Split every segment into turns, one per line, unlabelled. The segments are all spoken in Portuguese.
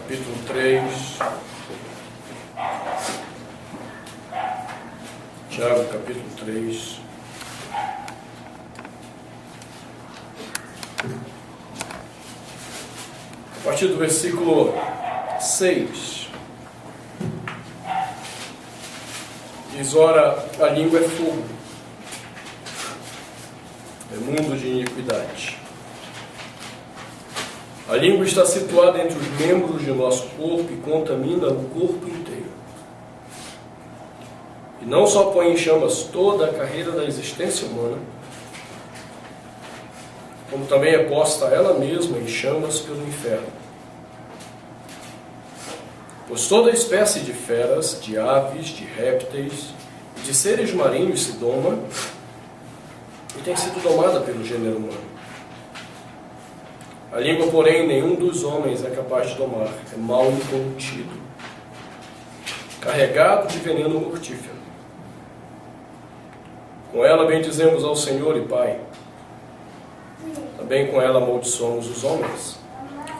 capítulo 3. Tiago, capítulo 3. A partir do versículo 6. Diz: ora, a língua é fogo, é mundo de iniquidade. A língua está situada entre os membros de nosso corpo e contamina o corpo inteiro. E não só põe em chamas toda a carreira da existência humana, como também é posta ela mesma em chamas pelo inferno. Pois toda espécie de feras, de aves, de répteis e de seres marinhos se doma e tem sido domada pelo gênero humano. A língua, porém, nenhum dos homens é capaz de domar, é mal incontido, carregado de veneno mortífero. Com ela bendizemos ao Senhor e Pai. Também com ela amaldiçoamos os homens,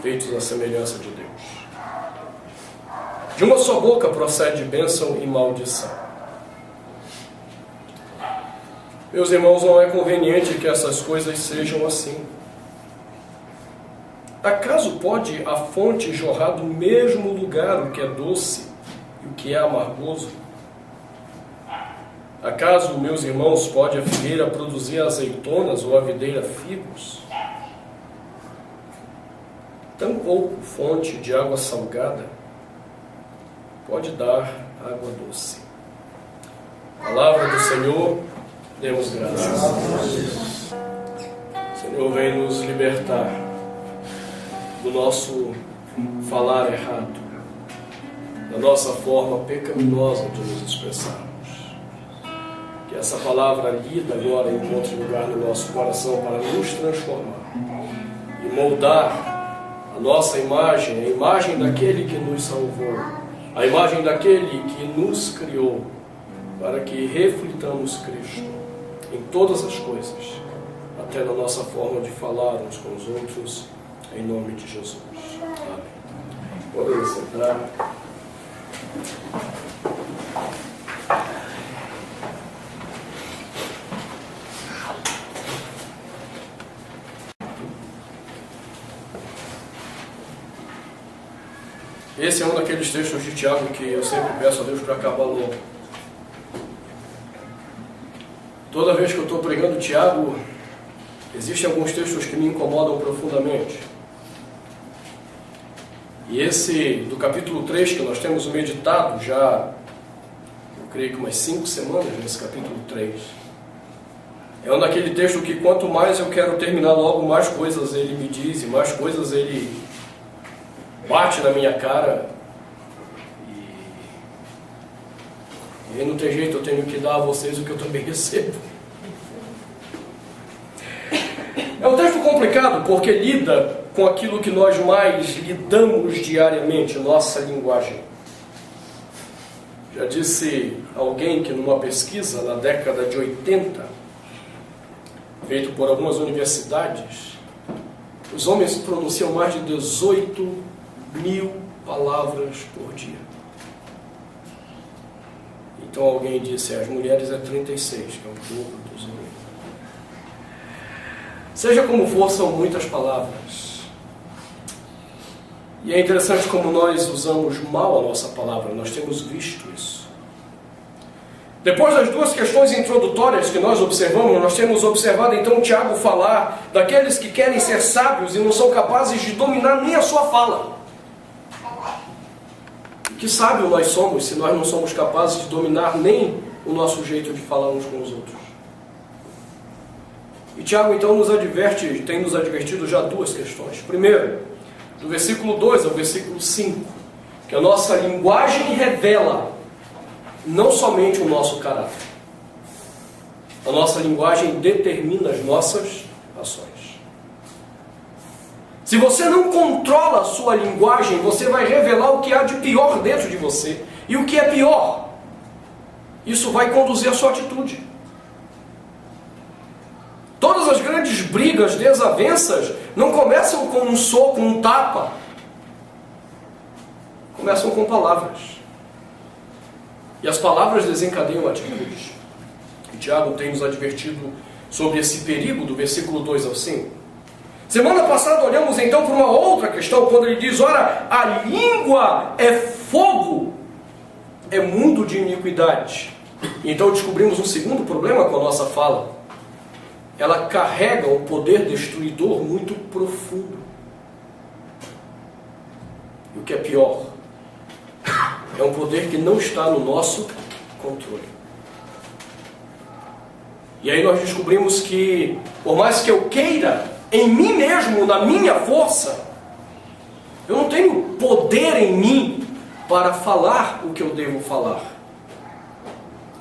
feitos à semelhança de Deus. De uma só boca procede bênção e maldição. Meus irmãos, não é conveniente que essas coisas sejam assim. Acaso pode a fonte jorrar do mesmo lugar o que é doce e o que é amargoso? Acaso, meus irmãos, pode a figueira produzir azeitonas ou a videira figos? Tampouco fonte de água salgada pode dar água doce. Palavra do Senhor, demos graças. O Senhor vem nos libertar do nosso falar errado, da nossa forma pecaminosa de nos expressarmos. Que essa palavra lida agora encontre lugar no nosso coração para nos transformar e moldar a nossa imagem, a imagem daquele que nos salvou, a imagem daquele que nos criou, para que reflitamos Cristo em todas as coisas, até na nossa forma de falar uns com os outros, em nome de Jesus. Amém. Podem sentar. Esse é um daqueles textos de Tiago que eu sempre peço a Deus para acabar logo. Toda vez que eu estou pregando Tiago, existem alguns textos que me incomodam profundamente. E esse do capítulo 3, que nós temos meditado já, eu creio que umas 5 semanas nesse capítulo 3, é um daquele texto que quanto mais eu quero terminar logo, mais coisas ele me diz, e mais coisas ele bate na minha cara. E aí não tem jeito, eu tenho que dar a vocês o que eu também recebo. É um texto complicado porque lida com aquilo que nós mais lidamos diariamente, nossa linguagem. Já disse alguém que numa pesquisa na década de 80, feita por algumas universidades, os homens pronunciam mais de 18 mil palavras por dia. Então alguém disse, as mulheres é 36, que é um dobro dos homens. Seja como for, são muitas palavras. E é interessante como nós usamos mal a nossa palavra, nós temos visto isso. Depois das duas questões introdutórias que nós observamos, nós temos observado então Tiago falar daqueles que querem ser sábios e não são capazes de dominar nem a sua fala. Que sábio nós somos se nós não somos capazes de dominar nem o nosso jeito de falar uns com os outros. E Tiago então nos adverte, tem nos advertido já duas questões. Primeiro, do versículo 2 ao versículo 5, que a nossa linguagem revela não somente o nosso caráter. A nossa linguagem determina as nossas ações. Se você não controla a sua linguagem, você vai revelar o que há de pior dentro de você. E o que é pior, isso vai conduzir a sua atitude. Todas as grandes brigas, desavenças, não começam com um soco, um tapa. começam com palavras. E as palavras desencadeiam atitudes. E Tiago tem nos advertido sobre esse perigo do versículo 2 ao 5. Semana passada olhamos então para uma outra questão, quando ele diz, ora, a língua é fogo, é mundo de iniquidade. Então descobrimos um segundo problema com a nossa fala. Ela carrega um poder destruidor muito profundo. E o que é pior, é um poder que não está no nosso controle. E aí nós descobrimos que, por mais que eu queira, em mim mesmo, na minha força, eu não tenho poder em mim para falar o que eu devo falar.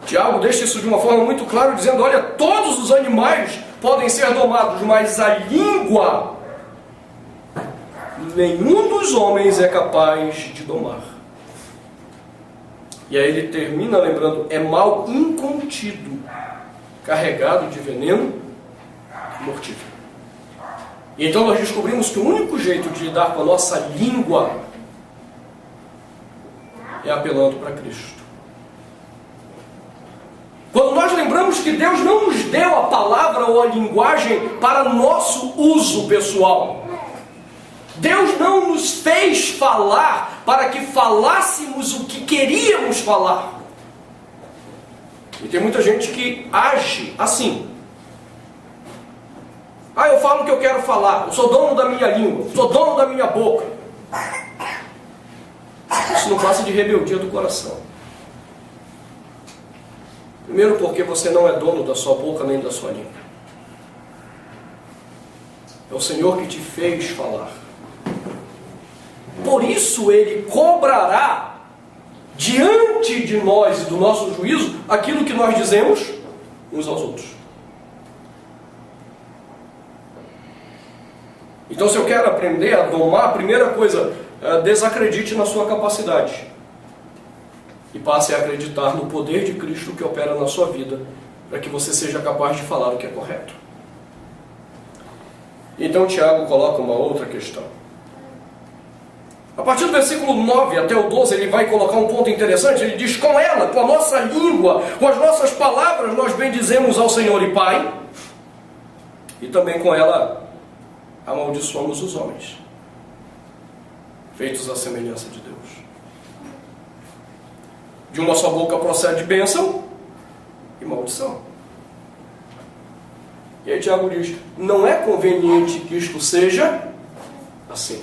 Tiago deixa isso de uma forma muito clara, dizendo, olha, todos os animais podem ser domados, mas a língua, nenhum dos homens é capaz de domar. E aí ele termina lembrando, é mal incontido, carregado de veneno mortífero. E então nós descobrimos que o único jeito de lidar com a nossa língua é apelando para Cristo. Quando nós lembramos que Deus não nos deu a palavra ou a linguagem para nosso uso pessoal. Deus não nos fez falar para que falássemos o que queríamos falar. E tem muita gente que age assim. Ah, eu falo o que eu quero falar, eu sou dono da minha língua, eu sou dono da minha boca. Isso não passa de rebeldia do coração. Primeiro porque você não é dono da sua boca nem da sua língua. É o Senhor que te fez falar. Por isso Ele cobrará diante de nós e do nosso juízo aquilo que nós dizemos uns aos outros. Então, se eu quero aprender a domar, a primeira coisa, desacredite na sua capacidade. E passe a acreditar no poder de Cristo que opera na sua vida, para que você seja capaz de falar o que é correto. Então, Tiago coloca uma outra questão. A partir do versículo 9 até o 12, ele vai colocar um ponto interessante. Ele diz, com ela, com a nossa língua, com as nossas palavras, nós bendizemos ao Senhor e Pai. E também com ela amaldiçoamos os homens, feitos à semelhança de Deus. De uma só boca procede bênção e maldição. E aí Tiago diz, não é conveniente que isto seja assim.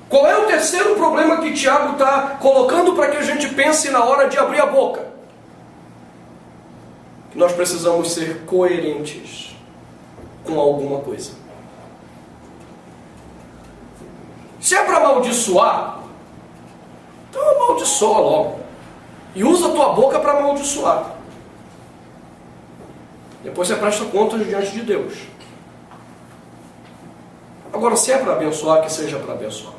Qual é o terceiro problema que Tiago está colocando para que a gente pense na hora de abrir a boca? Que nós precisamos ser coerentes com alguma coisa. Se é para amaldiçoar, então amaldiçoa logo. E usa a tua boca para amaldiçoar. Depois você presta contas diante de Deus. Agora, se é para abençoar, que seja para abençoar.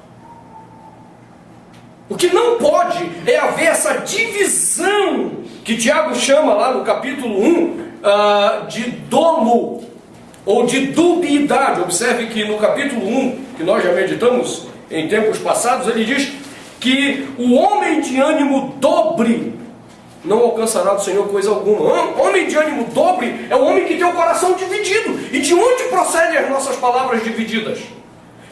O que não pode é haver essa divisão que Tiago chama lá no capítulo 1 de dolo ou de dubiedade. Observe que no capítulo 1, que nós já meditamos em tempos passados, ele diz que o homem de ânimo dobre não alcançará do Senhor coisa alguma. Homem de ânimo dobre é o homem que tem o coração dividido. E de onde procedem as nossas palavras divididas?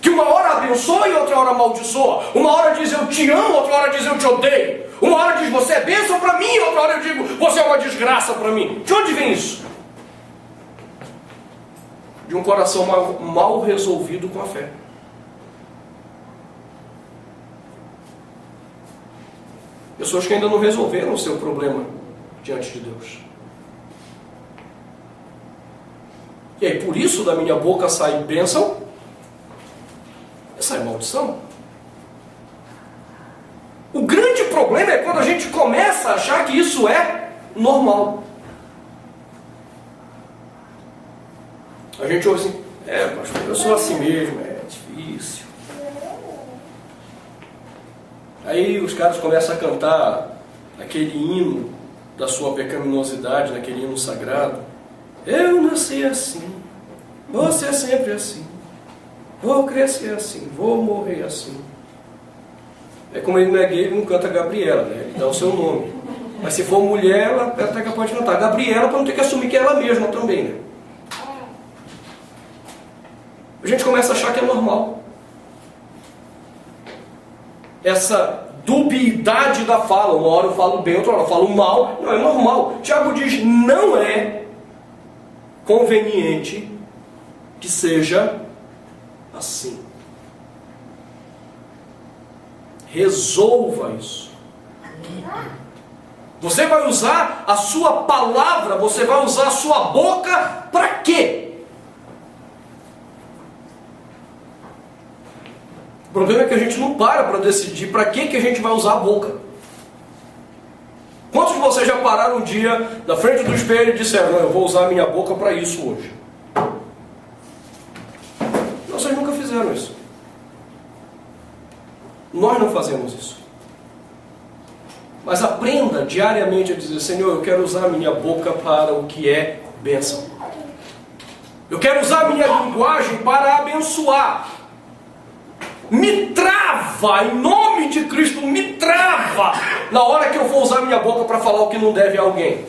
Que uma hora abençoa e outra hora amaldiçoa. Uma hora diz eu te amo, outra hora diz eu te odeio. Uma hora diz você é bênção para mim, outra hora eu digo você é uma desgraça para mim. De onde vem isso? De um coração mal resolvido com a fé. Pessoas que ainda não resolveram o seu problema diante de Deus. E aí, por isso da minha boca sai bênção e sai maldição. O grande problema é quando a gente começa a achar que isso é normal. A gente ouve assim, pastor, eu sou assim mesmo, é difícil. Aí os caras começam a cantar aquele hino da sua pecaminosidade, naquele hino sagrado. Eu nasci assim, vou ser sempre assim, vou crescer assim, vou morrer assim. É como ele não é gay, ele não canta Gabriela, né? Ele dá o seu nome. Mas se for mulher, ela até que pode cantar Gabriela para não ter que assumir que é ela mesma também, né? A gente começa a achar que é normal. Essa dubiedade da fala. Uma hora eu falo bem, outra hora eu falo mal. Não, é normal. Tiago diz, não é conveniente que seja assim. Resolva isso. Você vai usar a sua palavra, você vai usar a sua boca para quê? O problema é que a gente não para decidir para que a gente vai usar a boca. Quantos de vocês já pararam um dia na frente do espelho e disseram, não, eu vou usar a minha boca para isso hoje? Vocês nunca fizeram isso. Nós não fazemos isso. Mas aprenda diariamente a dizer, Senhor, eu quero usar a minha boca para o que é bênção. Eu quero usar a minha linguagem para abençoar. Me trava, em nome de Cristo, me trava na hora que eu for usar a minha boca para falar o que não deve a alguém.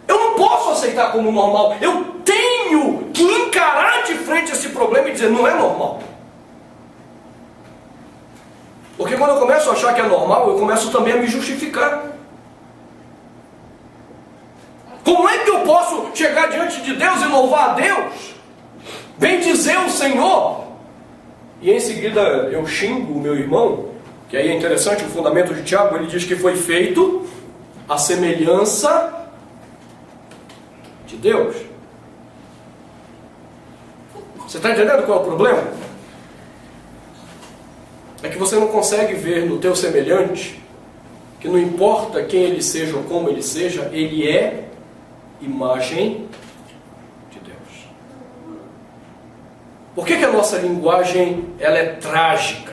Eu não posso aceitar como normal. Eu tenho que encarar de frente esse problema e dizer, não é normal. Porque quando eu começo a achar que é normal, eu começo também a me justificar. Como é que eu posso chegar diante de Deus e louvar a Deus? Bendizer o Senhor? E em seguida eu xingo o meu irmão, que aí é interessante, o fundamento de Tiago, ele diz que foi feito a semelhança de Deus. Você está entendendo qual é o problema? É que você não consegue ver no teu semelhante que não importa quem ele seja ou como ele seja, ele é imagem de Deus. Por que a nossa linguagem ela é trágica?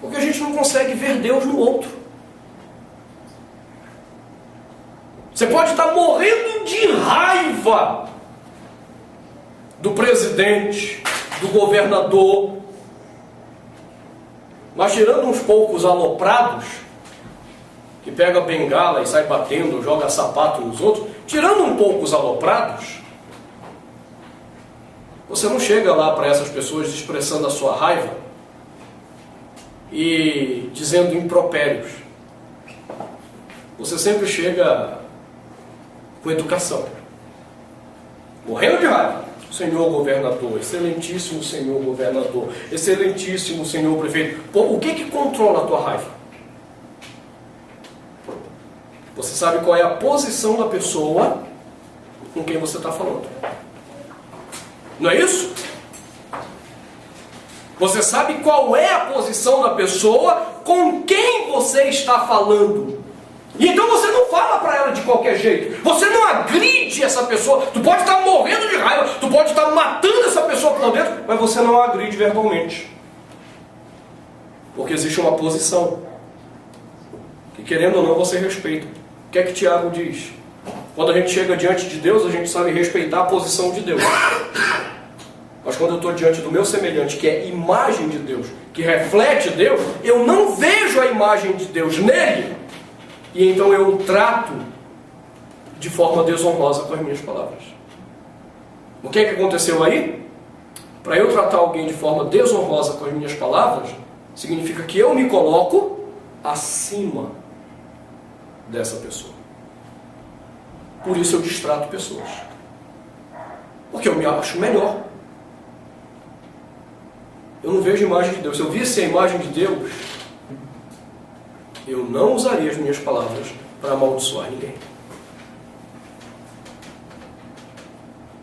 Porque a gente não consegue ver Deus no outro. Você pode estar morrendo de raiva do presidente, do governador, mas tirando uns poucos aloprados, que pega bengala e sai batendo, joga sapato nos outros, tirando um pouco os aloprados, você não chega lá para essas pessoas expressando a sua raiva e dizendo impropérios. Você sempre chega com educação, morrendo de raiva. Senhor governador, excelentíssimo senhor governador, excelentíssimo senhor prefeito. Pô, o que controla a tua raiva? Você sabe qual é a posição da pessoa com quem você está falando. Não é isso? Você sabe qual é a posição da pessoa com quem você está falando. E então você não fala para ela de qualquer jeito. Você não agride essa pessoa. Tu pode estar morrendo de raiva, tu pode estar matando essa pessoa por dentro, mas você não a agride verbalmente. Porque existe uma posição que, querendo ou não, você respeita. O que é que Tiago diz? Quando a gente chega diante de Deus, a gente sabe respeitar a posição de Deus. Mas quando eu estou diante do meu semelhante, que é imagem de Deus, que reflete Deus, eu não vejo a imagem de Deus nele. E então eu o trato de forma desonrosa com as minhas palavras. O que é que aconteceu aí? Para eu tratar alguém de forma desonrosa com as minhas palavras, significa que eu me coloco acima dessa pessoa. Por isso eu destrato pessoas. Porque eu me acho melhor. Eu não vejo a imagem de Deus. Se eu visse a imagem de Deus, eu não usaria as minhas palavras para amaldiçoar ninguém.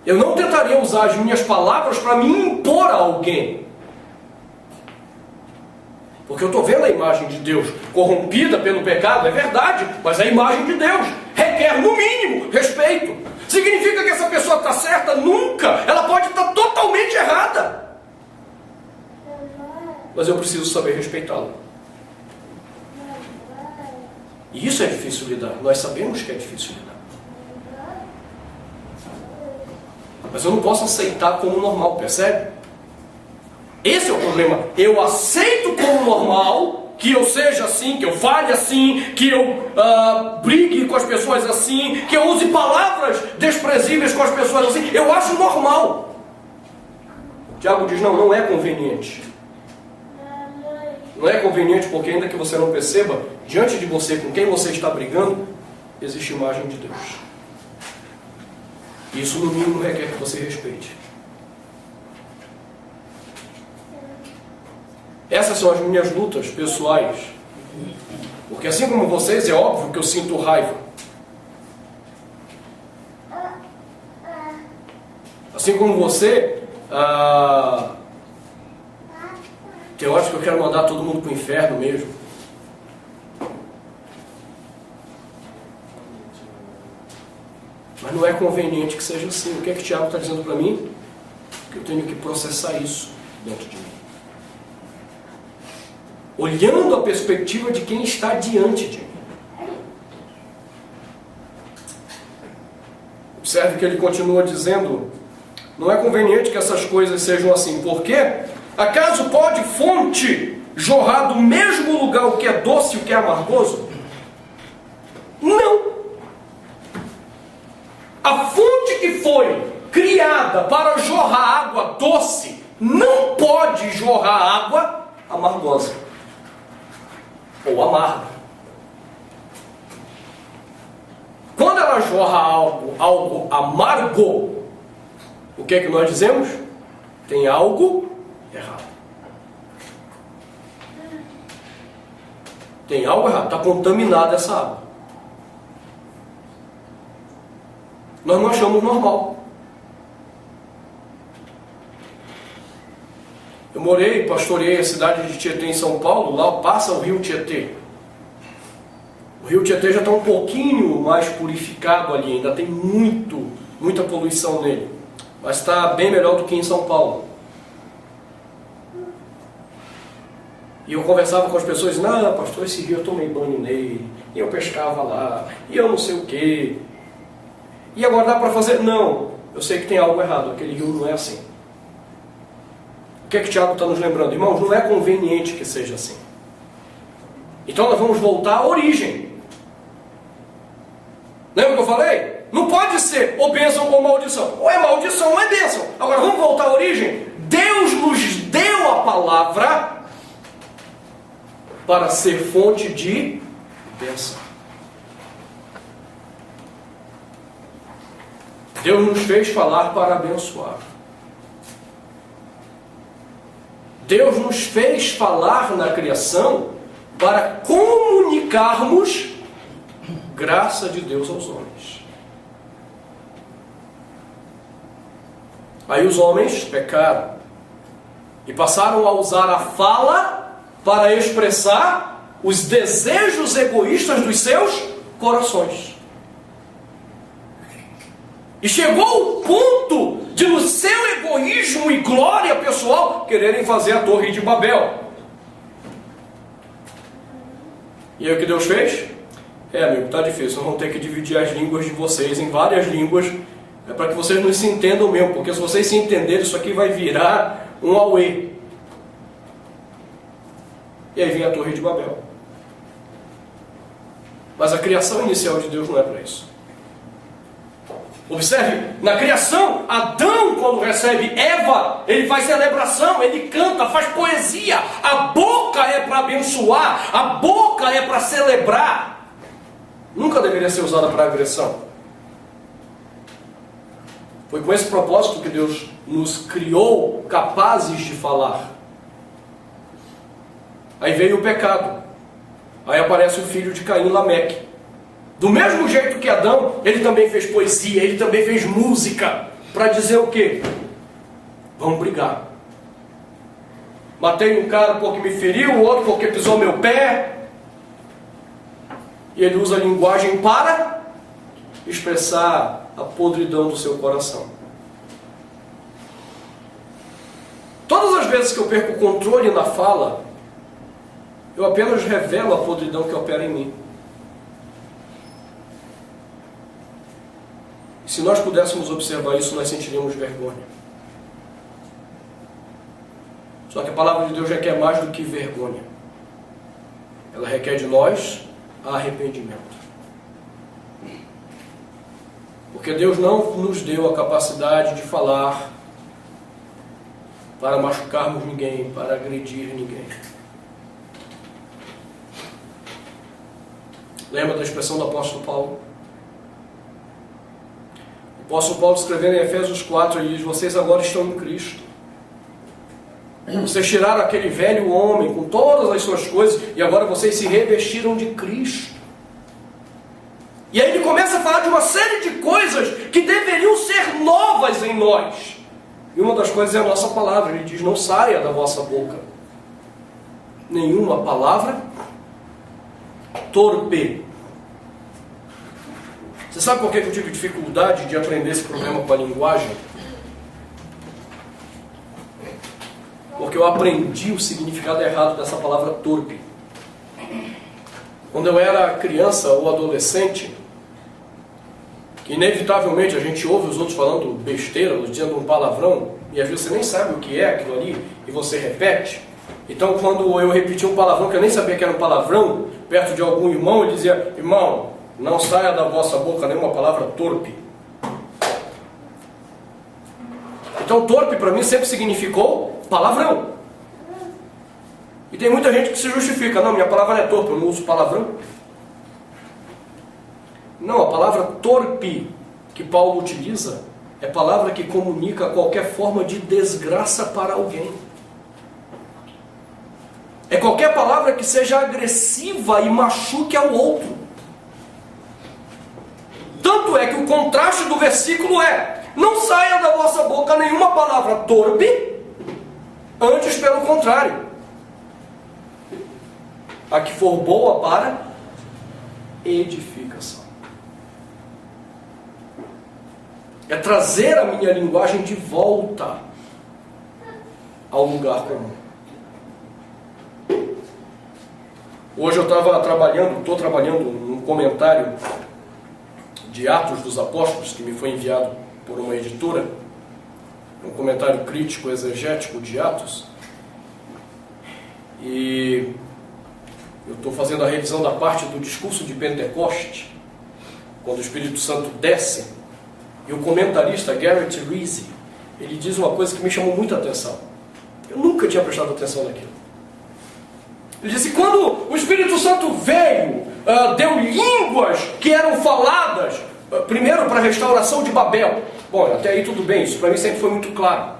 Eu não tentaria usar as minhas palavras para me impor a alguém. Porque eu estou vendo a imagem de Deus corrompida pelo pecado, é verdade, mas a imagem de Deus requer, no mínimo, respeito. Significa que essa pessoa está certa? Nunca! Ela pode estar totalmente errada. Mas eu preciso saber respeitá-la. E isso é difícil lidar. Nós sabemos que é difícil lidar. Mas eu não posso aceitar como normal, percebe? Esse é o problema. Eu aceito como normal que eu seja assim, que eu fale assim, que eu brigue com as pessoas assim, que eu use palavras desprezíveis com as pessoas assim. Eu acho normal. Tiago diz, não, não é conveniente. Não é conveniente porque ainda que você não perceba, diante de você, com quem você está brigando, existe imagem de Deus. Isso no mínimo requer que você respeite. Essas são as minhas lutas pessoais. Porque assim como vocês, é óbvio que eu sinto raiva. Assim como você, tem horas que eu quero mandar todo mundo para o inferno mesmo. Mas não é conveniente que seja assim. O que é que Tiago está dizendo para mim? Que eu tenho que processar isso dentro de mim. Olhando a perspectiva de quem está diante de mim. Observe que ele continua dizendo, não é conveniente que essas coisas sejam assim. Por quê? Acaso pode fonte jorrar do mesmo lugar o que é doce e o que é amargoso? Não. A fonte que foi criada para jorrar água doce não pode jorrar água amargosa ou amarga. Quando ela jorra algo amargo, o que é que nós dizemos? Tem algo errado. Tem algo errado, está contaminada essa água. Nós não achamos normal. Eu pastoreei a cidade de Tietê em São Paulo, lá passa o rio Tietê. O rio Tietê já está um pouquinho mais purificado ali, ainda tem muita poluição nele. Mas está bem melhor do que em São Paulo. E eu conversava com as pessoas, não, pastor, esse rio eu tomei banho nele, e eu pescava lá, e eu não sei o quê. E agora dá para fazer? Não, eu sei que tem algo errado, aquele rio não é assim. O que é que Tiago está nos lembrando? Irmãos, não é conveniente que seja assim. Então nós vamos voltar à origem. Lembra que eu falei? Não pode ser ou bênção ou maldição. Ou é maldição ou é bênção. Agora vamos voltar à origem. Deus nos deu a palavra para ser fonte de bênção. Deus nos fez falar para abençoar. Deus nos fez falar na criação para comunicarmos graça de Deus aos homens. Aí os homens pecaram e passaram a usar a fala para expressar os desejos egoístas dos seus corações. E chegou o ponto de, no seu egoísmo e glória pessoal, quererem fazer a Torre de Babel. E aí o que Deus fez? Amigo, está difícil, nós vamos ter que dividir as línguas de vocês em várias línguas, para que vocês não se entendam mesmo, porque se vocês se entenderem, isso aqui vai virar um auê. E aí vem a Torre de Babel. Mas a criação inicial de Deus não é para isso. Observe, na criação, Adão, quando recebe Eva, ele faz celebração, ele canta, faz poesia. A boca é para abençoar, a boca é para celebrar. Nunca deveria ser usada para agressão. Foi com esse propósito que Deus nos criou capazes de falar. Aí veio o pecado. Aí aparece o filho de Caim, Lameque. Do mesmo jeito que Adão, ele também fez poesia, ele também fez música, para dizer o quê? Vamos brigar. Matei um cara porque me feriu, o outro porque pisou meu pé. E ele usa a linguagem para expressar a podridão do seu coração. Todas as vezes que eu perco o controle na fala, eu apenas revelo a podridão que opera em mim. Se nós pudéssemos observar isso, nós sentiríamos vergonha. Só que a palavra de Deus requer mais do que vergonha. Ela requer de nós arrependimento. Porque Deus não nos deu a capacidade de falar para machucarmos ninguém, para agredir ninguém. Lembra da expressão do apóstolo Paulo? O apóstolo Paulo, escrevendo em Efésios 4, ele diz: vocês agora estão em Cristo. Vocês tiraram aquele velho homem com todas as suas coisas e agora vocês se revestiram de Cristo. E aí ele começa a falar de uma série de coisas que deveriam ser novas em nós. E uma das coisas é a nossa palavra. Ele diz: não saia da vossa boca nenhuma palavra torpe. Você sabe por que eu tive dificuldade de aprender esse problema com a linguagem? Porque eu aprendi o significado errado dessa palavra torpe. Quando eu era criança ou adolescente, que inevitavelmente a gente ouve os outros falando besteira, dizendo um palavrão, e às vezes você nem sabe o que é aquilo ali, e você repete. Então quando eu repetia um palavrão que eu nem sabia que era um palavrão, perto de algum irmão, ele dizia: irmão, não saia da vossa boca nenhuma palavra torpe. Então torpe para mim sempre significou palavrão. E tem muita gente que se justifica: não, minha palavra não é torpe, eu não uso palavrão. Não, a palavra torpe que Paulo utiliza é palavra que comunica qualquer forma de desgraça para alguém. É qualquer palavra que seja agressiva e machuque ao outro. Tanto é que o contraste do versículo é: não saia da vossa boca nenhuma palavra torpe, antes pelo contrário, a que for boa para edificação. É trazer a minha linguagem de volta ao lugar comum. Hoje eu estou trabalhando num comentário de Atos dos Apóstolos, que me foi enviado por uma editora, um comentário crítico, exegético de Atos, e eu estou fazendo a revisão da parte do discurso de Pentecoste, quando o Espírito Santo desce, e o comentarista Garrett Reese, ele diz uma coisa que me chamou muita atenção. Eu nunca tinha prestado atenção naquilo. Ele disse: quando o Espírito Santo veio, deu línguas que eram faladas, primeiro para a restauração de Babel. Bom, até aí tudo bem, isso para mim sempre foi muito claro.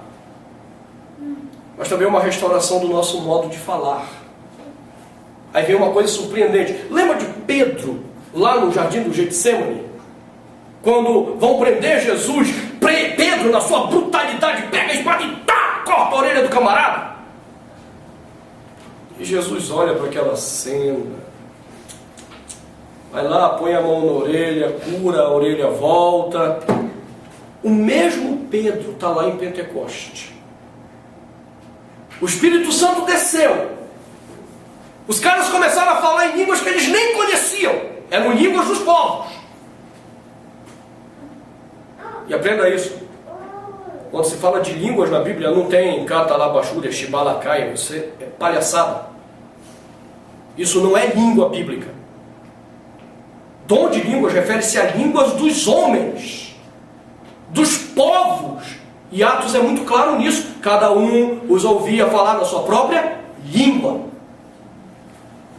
Mas também uma restauração do nosso modo de falar. Aí vem uma coisa surpreendente. Lembra de Pedro, lá no jardim do Getsemane? Quando vão prender Jesus, Pedro, na sua brutalidade, pega a espada e corta a orelha do camarada. E Jesus olha para aquela cena, vai lá, põe a mão na orelha, cura, a orelha volta. O mesmo Pedro está lá em Pentecoste. O Espírito Santo desceu. Os caras começaram a falar em línguas que eles nem conheciam. Eram línguas dos povos. E aprenda isso. Quando se fala de línguas na Bíblia, não tem catalabachúria, shibalacaia, isso é palhaçada. Isso não é língua bíblica. Dom de línguas refere-se a línguas dos homens, dos povos. E Atos é muito claro nisso. Cada um os ouvia falar na sua própria língua.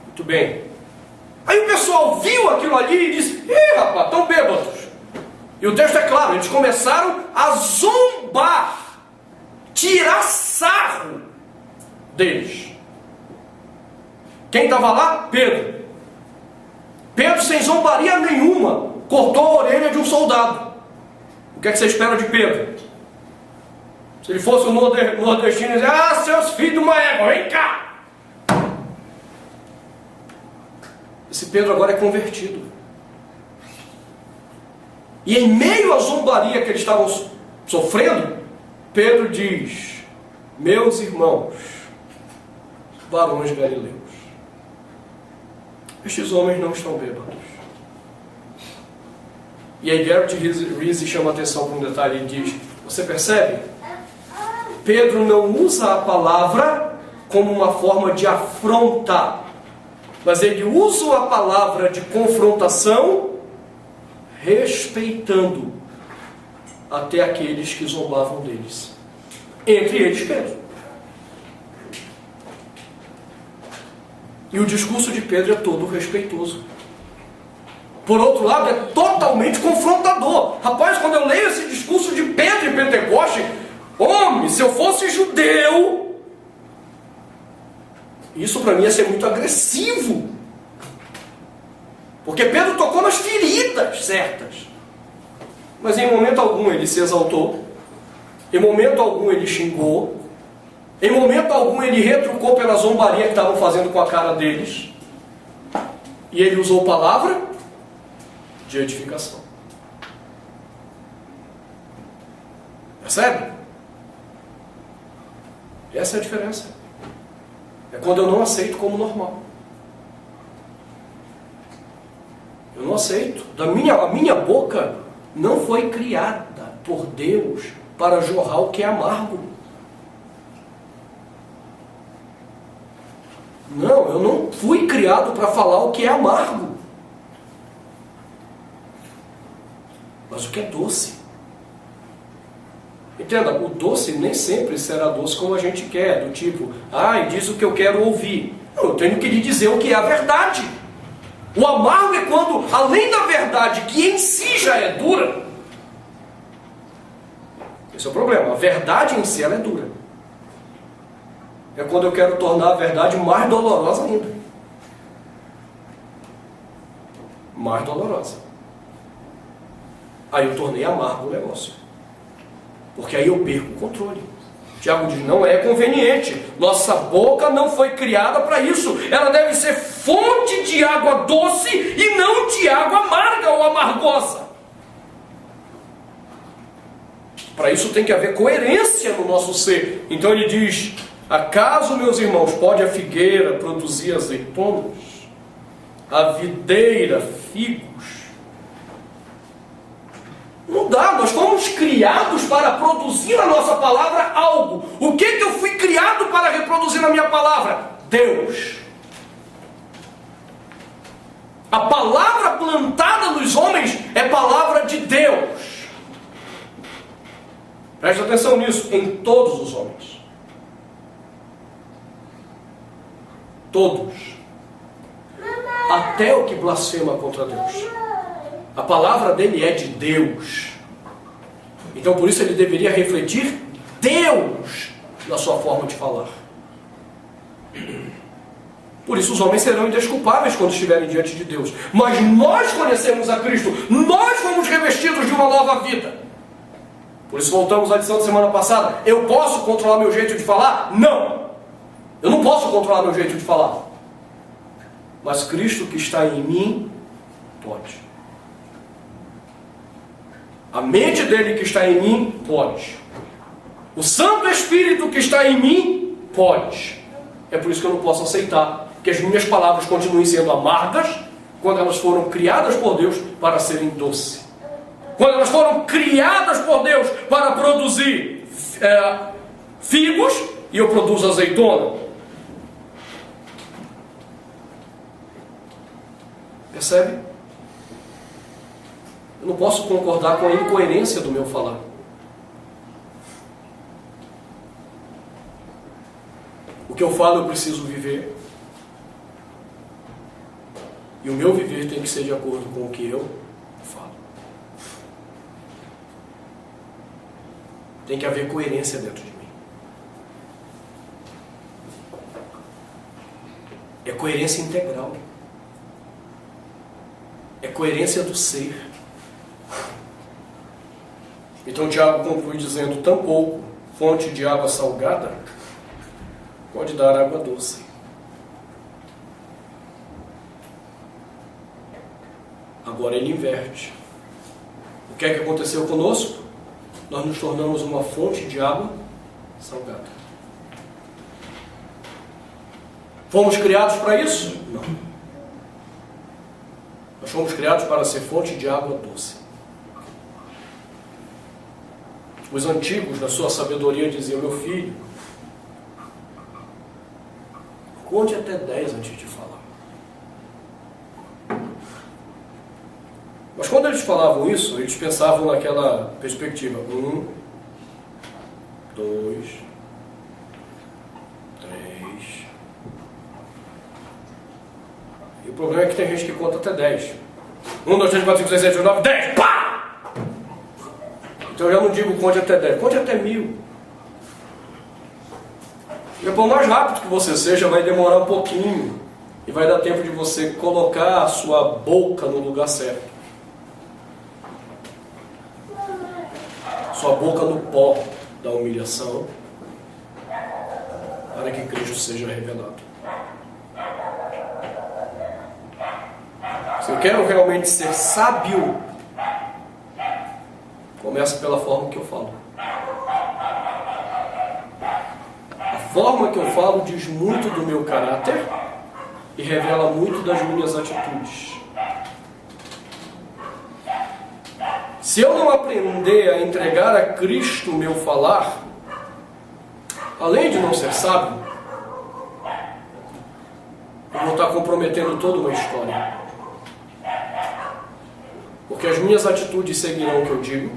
Muito bem. Aí o pessoal viu aquilo ali e disse: ih, rapaz, estão bêbados. E o texto é claro, eles começaram a zombar, tirar sarro deles. Quem estava lá? Pedro. Pedro, sem zombaria nenhuma, cortou a orelha de um soldado. O que é que você espera de Pedro? Se ele fosse um nordestino, ele dizia: ah, seus filhos de uma égua, vem cá. Esse Pedro agora é convertido. E em meio à zombaria que eles estavam sofrendo, Pedro diz: meus irmãos, varões galileus, estes homens não estão bêbados. E aí Garrett Reese chama a atenção para um detalhe e diz: você percebe? Pedro não usa a palavra como uma forma de afronta, mas ele usa a palavra de confrontação respeitando até aqueles que zombavam deles. Entre eles, Pedro. E o discurso de Pedro é todo respeitoso. Por outro lado, é totalmente confrontador. Rapaz, quando eu leio esse discurso de Pedro em Pentecoste, homem, se eu fosse judeu, isso para mim ia ser muito agressivo. Porque Pedro tocou nas feridas certas. Mas em momento algum ele se exaltou. Em momento algum ele xingou. Em momento algum ele retrucou pela zombaria que estavam fazendo com a cara deles. E ele usou palavra de edificação. Percebe? Essa é a diferença. É quando eu não aceito como normal. Eu não aceito. A minha boca não foi criada por Deus para jorrar o que é amargo. Não, eu não fui criado para falar o que é amargo. Mas o que é doce. Entenda, o doce nem sempre será doce como a gente quer, do tipo, diz o que eu quero ouvir. Não, eu tenho que lhe dizer o que é a verdade. O amargo é quando, além da verdade, que em si já é dura, esse é o problema, a verdade em si ela é dura. É quando eu quero tornar a verdade mais dolorosa ainda. Mais dolorosa. Aí eu tornei amargo o negócio. Porque aí eu perco o controle. Tiago diz, não é conveniente. Nossa boca não foi criada para isso. Ela deve ser fonte de água doce e não de água amarga ou amargosa. Para isso tem que haver coerência no nosso ser. Então ele diz, acaso, meus irmãos, pode a figueira produzir azeitonas? A videira, figos? Não dá, nós fomos criados para produzir na nossa palavra algo. O que eu fui criado para reproduzir na minha palavra? Deus. A palavra plantada nos homens é palavra de Deus. Preste atenção nisso, em todos os homens. Todos. Até o que blasfema contra Deus. A palavra dele é de Deus. Então por isso ele deveria refletir Deus na sua forma de falar. Por isso os homens serão indesculpáveis quando estiverem diante de Deus. Mas nós conhecemos a Cristo. Nós fomos revestidos de uma nova vida. Por isso voltamos à lição da semana passada. Eu posso controlar meu jeito de falar? Não. Eu não posso controlar meu jeito de falar. Mas Cristo que está em mim, pode. A mente dele que está em mim, pode. O Santo Espírito que está em mim, pode. É por isso que eu não posso aceitar que as minhas palavras continuem sendo amargas quando elas foram criadas por Deus para serem doces. Quando elas foram criadas por Deus para produzir figos e eu produzo azeitona. Percebe? Eu não posso concordar com a incoerência do meu falar. O que eu falo eu preciso viver. E o meu viver tem que ser de acordo com o que eu falo. Tem que haver coerência dentro de mim. É coerência integral. É coerência do ser. Então Tiago conclui dizendo, tampouco fonte de água salgada pode dar água doce. Agora ele inverte. O que é que aconteceu conosco? Nós nos tornamos uma fonte de água salgada. Fomos criados para isso? Não. Nós fomos criados para ser fonte de água doce. Os antigos, na sua sabedoria, diziam: meu filho, conte até 10 antes de falar. Mas quando eles falavam isso, eles pensavam naquela perspectiva: 1, 2, 3. E o problema é que tem gente que conta até 10. 1, 2, 3, 4, 5, 6, 7, 8, 9, 10, pá! Então eu já não digo conte até 10, conte até 1000. E por mais rápido que você seja, vai demorar um pouquinho. E vai dar tempo de você colocar a sua boca no lugar certo. Sua boca no pó da humilhação, para que Cristo seja revelado. Se eu quero realmente ser sábio, começa pela forma que eu falo. A forma que eu falo diz muito do meu caráter e revela muito das minhas atitudes. Se eu não aprender a entregar a Cristo o meu falar, além de não ser sábio, eu vou estar comprometendo toda uma história. Porque as minhas atitudes seguirão o que eu digo.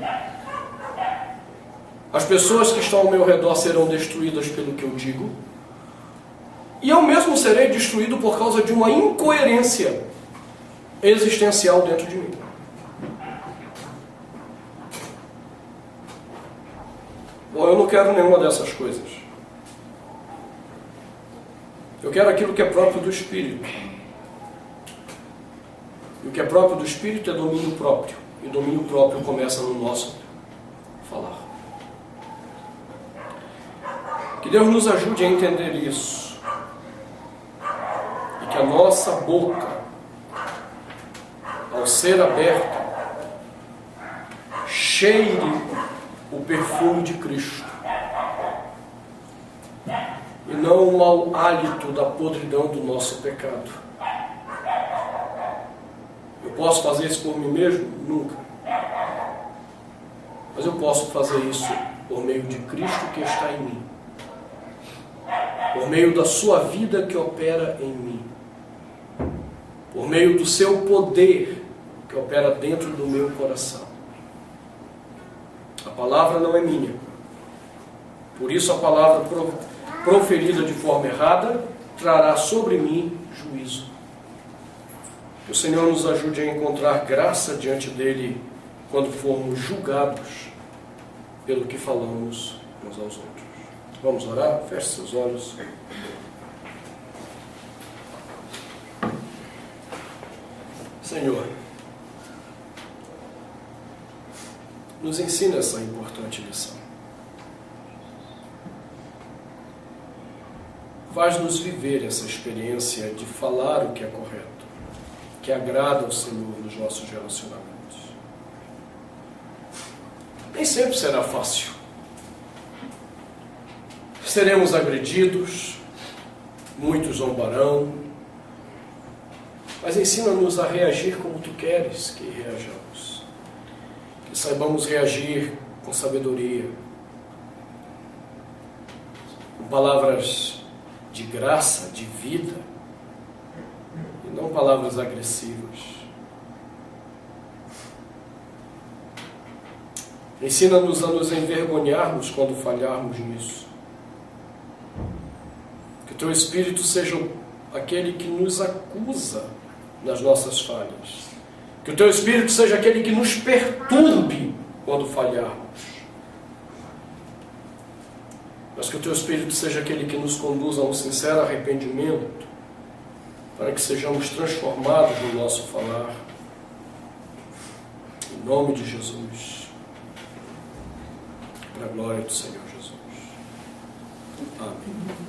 As pessoas que estão ao meu redor serão destruídas pelo que eu digo. E eu mesmo serei destruído por causa de uma incoerência existencial dentro de mim. Bom, eu não quero nenhuma dessas coisas. Eu quero aquilo que é próprio do Espírito. E o que é próprio do Espírito é domínio próprio. E domínio próprio começa no nosso falar. Que Deus nos ajude a entender isso. E que a nossa boca, ao ser aberta, cheire o perfume de Cristo. E não o mau hálito da podridão do nosso pecado. Eu posso fazer isso por mim mesmo? Nunca. Mas eu posso fazer isso por meio de Cristo que está em mim. Por meio da sua vida que opera em mim. Por meio do seu poder que opera dentro do meu coração. A palavra não é minha. Por isso a palavra proferida de forma errada trará sobre mim juízo. Que o Senhor nos ajude a encontrar graça diante dele quando formos julgados pelo que falamos uns aos outros. Vamos orar? Feche seus olhos. Senhor, nos ensina essa importante lição. Faz-nos viver essa experiência de falar o que é correto, que agrada ao Senhor nos nossos relacionamentos. Nem sempre será fácil. Seremos agredidos, muitos zombarão, mas ensina-nos a reagir como Tu queres que reajamos. Que saibamos reagir com sabedoria, com palavras de graça, de vida, e não palavras agressivas. Ensina-nos a nos envergonharmos quando falharmos nisso. Que o Teu Espírito seja aquele que nos acusa nas nossas falhas. Que o Teu Espírito seja aquele que nos perturbe quando falharmos. Mas que o Teu Espírito seja aquele que nos conduza a um sincero arrependimento, para que sejamos transformados no nosso falar. Em nome de Jesus. Para a glória do Senhor Jesus. Amém.